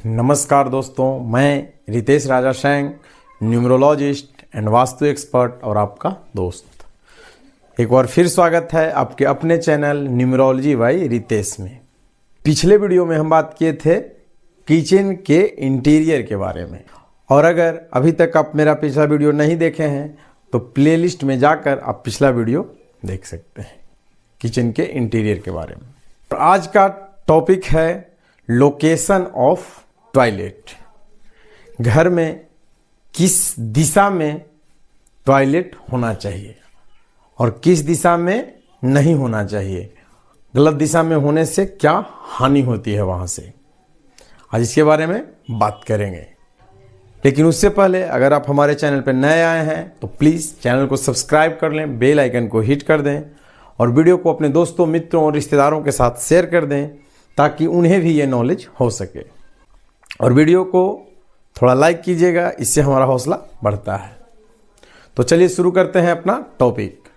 नमस्कार दोस्तों, मैं रितेश राजा शैंग, न्यूमरोलॉजिस्ट एंड वास्तु एक्सपर्ट और आपका दोस्त। एक बार फिर स्वागत है आपके अपने चैनल न्यूमरोलॉजी बाय रितेश में। पिछले वीडियो में हम बात किए थे किचन के इंटीरियर के बारे में, और अगर अभी तक आप मेरा पिछला वीडियो नहीं देखे हैं तो प्लेलिस्ट में जाकर आप पिछला वीडियो देख सकते हैं किचन के इंटीरियर के बारे में। और आज का टॉपिक है लोकेशन ऑफ टॉयलेट। घर में किस दिशा में टॉयलेट होना चाहिए और किस दिशा में नहीं होना चाहिए, गलत दिशा में होने से क्या हानि होती है वहाँ से, आज इसके बारे में बात करेंगे। लेकिन उससे पहले अगर आप हमारे चैनल पर नए आए हैं तो प्लीज़ चैनल को सब्सक्राइब कर लें, बेल आइकन को हिट कर दें और वीडियो को अपने दोस्तों, मित्रों और रिश्तेदारों के साथ शेयर कर दें ताकि उन्हें भी ये नॉलेज हो सके। और वीडियो को थोड़ा लाइक कीजिएगा, इससे हमारा हौसला बढ़ता है। तो चलिए शुरू करते हैं अपना टॉपिक,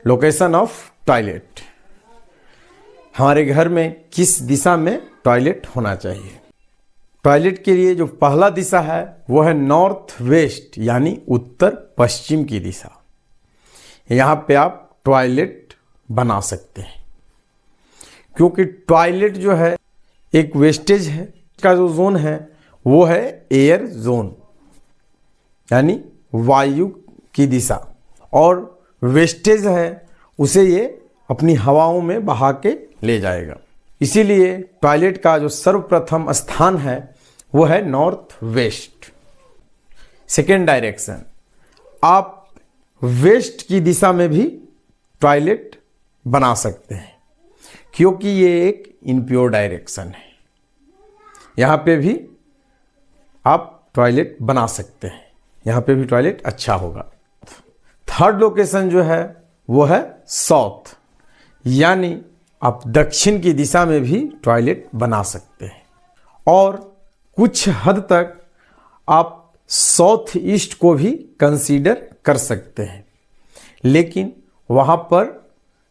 लोकेशन ऑफ टॉयलेट। हमारे घर में किस दिशा में टॉयलेट होना चाहिए। टॉयलेट के लिए जो पहला दिशा है वो है नॉर्थ वेस्ट यानी उत्तर पश्चिम की दिशा। यहाँ पे आप टॉयलेट बना सकते हैं, क्योंकि टॉयलेट जो है एक वेस्टेज है, इसका जो जोन है वो है एयर जोन यानी वायु की दिशा, और वेस्टेज है उसे ये अपनी हवाओं में बहा के ले जाएगा। इसीलिए टॉयलेट का जो सर्वप्रथम स्थान है वो है नॉर्थ वेस्ट। सेकेंड डायरेक्शन, आप वेस्ट की दिशा में भी टॉयलेट बना सकते हैं, क्योंकि ये एक इनप्योर डायरेक्शन है। यहाँ पे भी आप टॉयलेट बना सकते हैं, यहाँ पे भी टॉयलेट अच्छा होगा। थर्ड लोकेशन जो है वो है साउथ, यानी आप दक्षिण की दिशा में भी टॉयलेट बना सकते हैं, और कुछ हद तक आप साउथ ईस्ट को भी कंसीडर कर सकते हैं, लेकिन वहाँ पर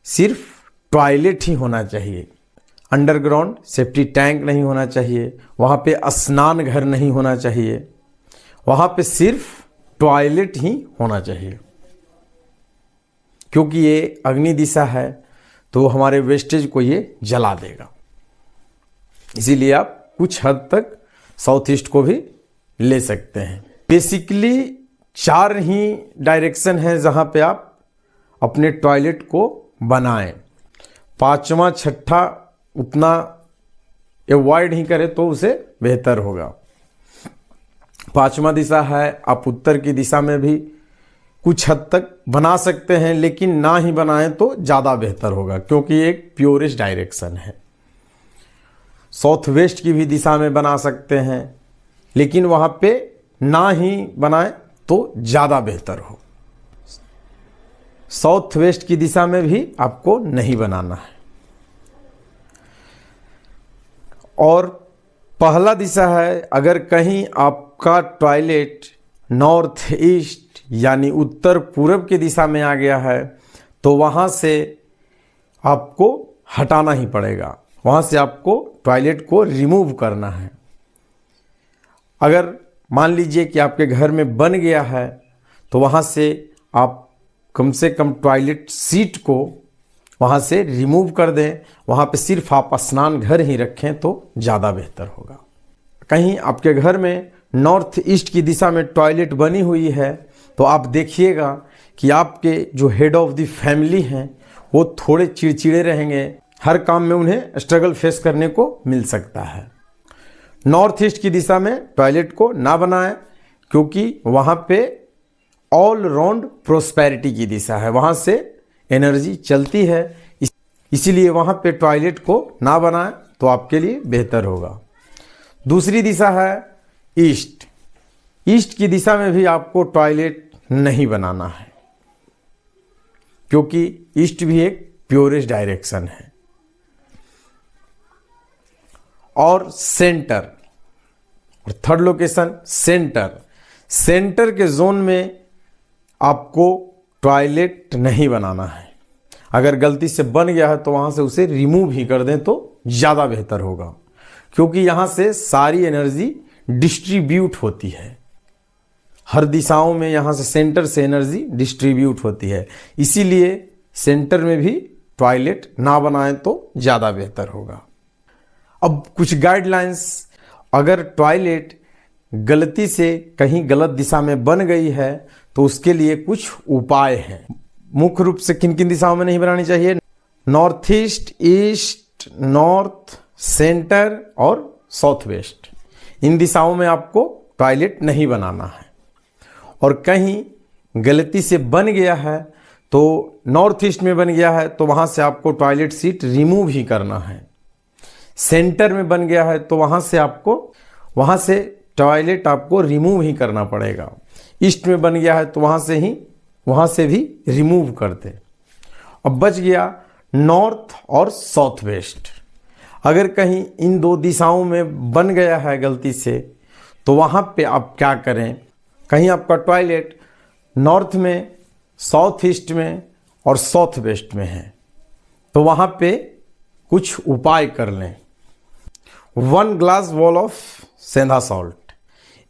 सिर्फ टॉयलेट ही होना चाहिए। अंडरग्राउंड सेफ्टी टैंक नहीं होना चाहिए, वहाँ पे स्नान घर नहीं होना चाहिए, वहाँ पे सिर्फ टॉयलेट ही होना चाहिए। क्योंकि ये अग्नि दिशा है तो हमारे वेस्टेज को ये जला देगा। इसीलिए आप कुछ हद तक साउथ ईस्ट को भी ले सकते हैं। बेसिकली 4 ही डायरेक्शन है जहाँ पे आप अपने टॉयलेट को बनाएं। 5वां 6ठा उतना अवॉइड ही करें तो उसे बेहतर होगा। 5वां दिशा है, आप उत्तर की दिशा में भी कुछ हद तक बना सकते हैं, लेकिन ना ही बनाएं तो ज़्यादा बेहतर होगा, क्योंकि एक प्योरेस्ट डायरेक्शन है। साउथ वेस्ट की भी दिशा में बना सकते हैं, लेकिन वहाँ पे ना ही बनाएं तो ज़्यादा बेहतर हो। साउथ वेस्ट की दिशा में भी आपको नहीं बनाना है। और पहला दिशा है, अगर कहीं आपका टॉयलेट नॉर्थ ईस्ट यानी उत्तर पूर्व की दिशा में आ गया है तो वहाँ से आपको हटाना ही पड़ेगा, वहाँ से आपको टॉयलेट को रिमूव करना है। अगर मान लीजिए कि आपके घर में बन गया है तो वहाँ से आप कम से कम टॉयलेट सीट को वहाँ से रिमूव कर दें, वहाँ पे सिर्फ आप स्नान घर ही रखें तो ज़्यादा बेहतर होगा। कहीं आपके घर में नॉर्थ ईस्ट की दिशा में टॉयलेट बनी हुई है तो आप देखिएगा कि आपके जो हेड ऑफ द फैमिली हैं वो थोड़े चिड़चिड़े रहेंगे, हर काम में उन्हें स्ट्रगल फेस करने को मिल सकता है। नॉर्थ ईस्ट की दिशा में टॉयलेट को ना बनाएं, क्योंकि वहाँ पे ऑल राउंड प्रोस्पेरिटी की दिशा है, वहाँ से एनर्जी चलती है, इसीलिए वहाँ पे टॉयलेट को ना बनाएं तो आपके लिए बेहतर होगा। दूसरी दिशा है ईस्ट। ईस्ट की दिशा में भी आपको टॉयलेट नहीं बनाना है, क्योंकि ईस्ट भी एक प्योरेस्ट डायरेक्शन है। और सेंटर, और थर्ड लोकेशन सेंटर। सेंटर के जोन में आपको टॉयलेट नहीं बनाना है। अगर गलती से बन गया है तो वहाँ से उसे रिमूव ही कर दें तो ज़्यादा बेहतर होगा, क्योंकि यहाँ से सारी एनर्जी डिस्ट्रीब्यूट होती है, हर दिशाओं में यहाँ से सेंटर से एनर्जी डिस्ट्रीब्यूट होती है। इसीलिए सेंटर में भी टॉयलेट ना बनाएं तो ज़्यादा बेहतर होगा। अब कुछ गाइडलाइंस, अगर टॉयलेट गलती से कहीं गलत दिशा में बन गई है तो उसके लिए कुछ उपाय हैं। मुख्य रूप से किन किन दिशाओं में नहीं बनानी चाहिए? North east, east, north, centre और साउथ वेस्ट, इन दिशाओं में आपको टॉयलेट नहीं बनाना है। और कहीं गलती से बन गया है तो नॉर्थ ईस्ट में बन गया है तो वहाँ से आपको टॉयलेट सीट रिमूव ही करना है। सेंटर में बन गया है तो वहाँ से टॉयलेट आपको रिमूव ही करना पड़ेगा। ईस्ट में बन गया है तो वहाँ से भी रिमूव कर दे। अब बच गया नॉर्थ और साउथ वेस्ट। अगर कहीं इन दो दिशाओं में बन गया है गलती से तो वहाँ पे आप क्या करें? कहीं आपका टॉयलेट नॉर्थ में, साउथ ईस्ट में और साउथ वेस्ट में है तो वहाँ पे कुछ उपाय कर लें। 1 ग्लास बॉल ऑफ सेंधा सॉल्ट,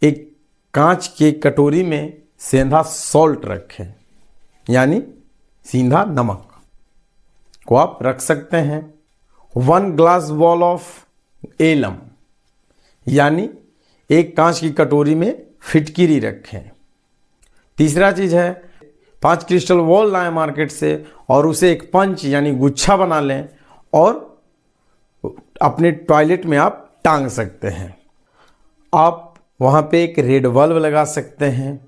एक कांच की कटोरी में सेंधा सॉल्ट रखें, यानी सीधा नमक को आप रख सकते हैं। 1 ग्लास बॉल ऑफ एलम, यानी एक कांच की कटोरी में फिटकिरी रखें। तीसरा चीज़ है 5 क्रिस्टल बॉल लाएं मार्केट से और उसे एक पंच यानी गुच्छा बना लें और अपने टॉयलेट में आप टांग सकते हैं। आप वहाँ पे एक रेड बल्ब लगा सकते हैं।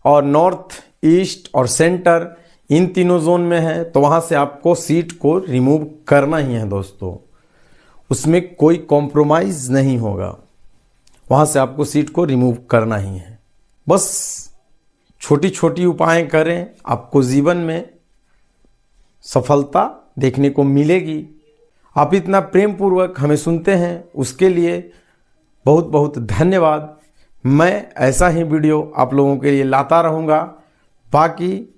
और नॉर्थ, ईस्ट और सेंटर इन तीनों जोन में है तो वहाँ से आपको सीट को रिमूव करना ही है दोस्तों, उसमें कोई कॉम्प्रोमाइज़ नहीं होगा, वहाँ से आपको सीट को रिमूव करना ही है। बस छोटी छोटी उपाय करें, आपको जीवन में सफलता देखने को मिलेगी। आप इतना प्रेम पूर्वक हमें सुनते हैं उसके लिए बहुत बहुत धन्यवाद। मैं ऐसा ही वीडियो आप लोगों के लिए लाता रहूँगा। बाकी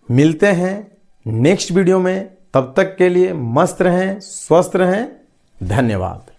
मिलते हैं नेक्स्ट वीडियो में, तब तक के लिए मस्त रहें, स्वस्थ रहें। धन्यवाद।